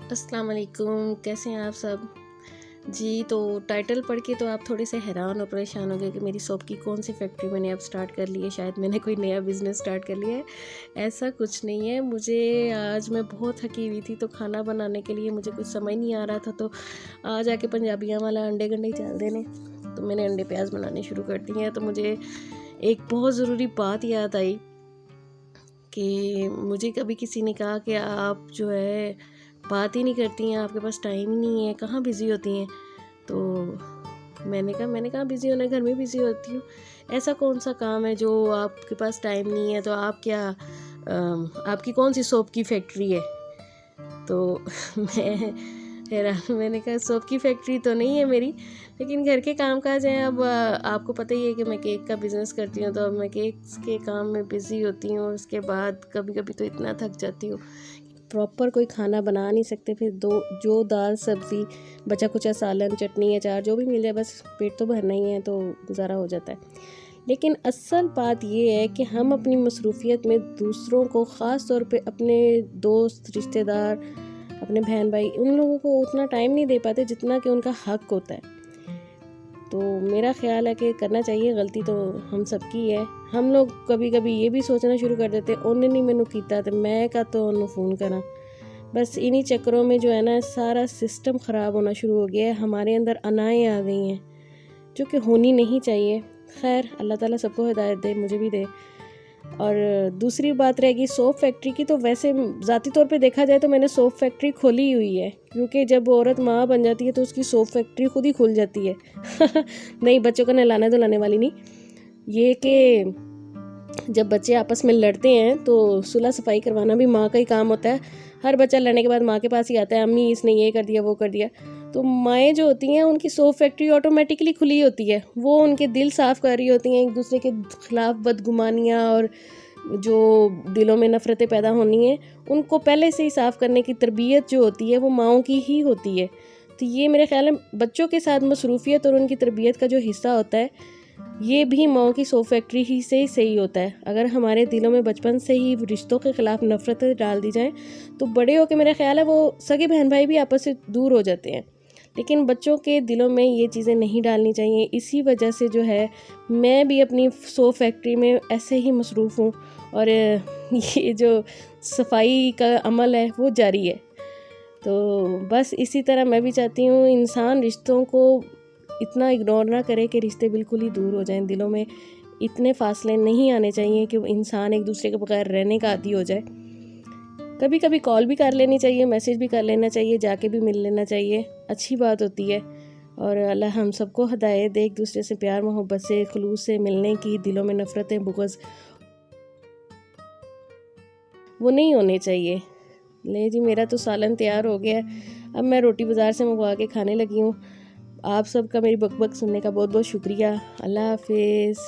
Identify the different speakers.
Speaker 1: السلام علیکم، کیسے ہیں آپ سب؟ جی تو ٹائٹل پڑھ کے تو آپ تھوڑے سے حیران اور پریشان ہو گئے کہ میری سوپ کی کون سی فیکٹری میں نے اب سٹارٹ کر لی ہے، شاید میں نے کوئی نیا بزنس سٹارٹ کر لیا ہے۔ ایسا کچھ نہیں ہے، آج میں بہت تھکی ہوئی تھی تو کھانا بنانے کے لیے مجھے کچھ سمجھ نہیں آ رہا تھا، تو آج آ کے پنجابیاں والا انڈے گنڈے چل دینے، تو میں نے انڈے پیاز بنانے شروع کر دی ہیں۔ تو مجھے ایک بہت ضروری بات یاد آئی کہ مجھے کبھی کسی نے کہا کہ آپ جو ہے بات ہی نہیں کرتی ہیں، آپ کے پاس ٹائم ہی نہیں ہے، کہاں بزی ہوتی ہیں؟ تو میں نے کہا بزی ہونا، گھر میں بزی ہوتی ہوں، ایسا کون سا کام ہے جو آپ کے پاس ٹائم نہیں ہے؟ تو آپ کی کون سی سوپ کی فیکٹری ہے؟ تو میں نے کہا سوپ کی فیکٹری تو نہیں ہے میری، لیکن گھر کے کام کاج ہیں۔ اب آپ کو پتہ ہی ہے کہ میں کیک کا بزنس کرتی ہوں، تو اب میں کیکس کے کام میں بزی ہوتی ہوں، اور اس کے بعد کبھی کبھی تو اتنا تھک جاتی ہوں پراپر کوئی کھانا بنا نہیں سکتے، پھر جو دال سبزی بچا کچا سالن چٹنی اچار جو بھی مل جائے، بس پیٹ تو بھرنا ہی ہے، تو گزارا ہو جاتا ہے۔ لیکن اصل بات یہ ہے کہ ہم اپنی مصروفیت میں دوسروں کو، خاص طور پہ اپنے دوست رشتہ دار، اپنے بہن بھائی، ان لوگوں کو اتنا ٹائم نہیں دے پاتے جتنا کہ ان کا حق ہوتا ہے۔ تو میرا خیال ہے کہ کرنا چاہیے، غلطی تو ہم سب کی ہے۔ ہم لوگ کبھی کبھی یہ بھی سوچنا شروع کر دیتے انہیں نہیں مینوں کیتا تو میں کا تو انہوں فون کرا، بس انہی چکروں میں جو ہے نا سارا سسٹم خراب ہونا شروع ہو گیا ہے، ہمارے اندر انائیں آ گئی ہیں جو کہ ہونی نہیں چاہیے۔ خیر اللہ تعالیٰ سب کو ہدایت دے، مجھے بھی دے۔ اور دوسری بات رہے گی سوپ فیکٹری کی، تو ویسے ذاتی طور پہ دیکھا جائے تو میں نے سوپ فیکٹری کھولی ہوئی ہے، کیونکہ جب عورت ماں بن جاتی ہے تو اس کی سوپ فیکٹری خود ہی کھل جاتی ہے۔ نہیں، بچوں کا نہلانے دھلانے والی نہیں، یہ کہ جب بچے آپس میں لڑتے ہیں تو صلح صفائی کروانا بھی ماں کا ہی کام ہوتا ہے۔ ہر بچہ لڑنے کے بعد ماں کے پاس ہی آتا ہے، امی اس نے یہ کر دیا وہ کر دیا، تو مائیں جو ہوتی ہیں ان کی سوپ فیکٹری آٹومیٹکلی کھلی ہوتی ہے، وہ ان کے دل صاف کر رہی ہوتی ہیں، ایک دوسرے کے خلاف بدگمانیاں اور جو دلوں میں نفرتیں پیدا ہونی ہیں ان کو پہلے سے ہی صاف کرنے کی تربیت جو ہوتی ہے وہ ماؤں کی ہی ہوتی ہے۔ تو یہ میرے خیال میں بچوں کے ساتھ مصروفیت اور ان کی تربیت کا جو حصہ ہوتا ہے یہ بھی ماؤں کی سوپ فیکٹری ہی سے ہی صحیح ہوتا ہے۔ اگر ہمارے دلوں میں بچپن سے ہی رشتوں کے خلاف نفرتیں ڈال دی جائیں تو بڑے ہو کے میرا خیال ہے وہ سگے بہن بھائی بھی آپس سے دور ہو جاتے ہیں، لیکن بچوں کے دلوں میں یہ چیزیں نہیں ڈالنی چاہیے۔ اسی وجہ سے جو ہے میں بھی اپنی سوپ فیکٹری میں ایسے ہی مصروف ہوں، اور یہ جو صفائی کا عمل ہے وہ جاری ہے۔ تو بس اسی طرح میں بھی چاہتی ہوں انسان رشتوں کو اتنا اگنور نہ کرے کہ رشتے بالکل ہی دور ہو جائیں، دلوں میں اتنے فاصلے نہیں آنے چاہیے کہ انسان ایک دوسرے کے بغیر رہنے کا عادی ہو جائے۔ کبھی کبھی کال بھی کر لینی چاہیے، میسیج بھی کر لینا چاہیے، جا کے بھی مل لینا چاہیے، اچھی بات ہوتی ہے۔ اور اللہ ہم سب کو ہدایت دے ایک دوسرے سے پیار محبت سے خلوص سے ملنے کی، دلوں میں نفرتیں بغض وہ نہیں ہونے چاہیے۔ لے جی میرا تو سالن تیار ہو گیا ہے، اب میں روٹی بازار سے منگوا کے کھانے لگی ہوں۔ آپ سب کا میری بک بک سننے کا بہت بہت شکریہ۔ اللہ حافظ۔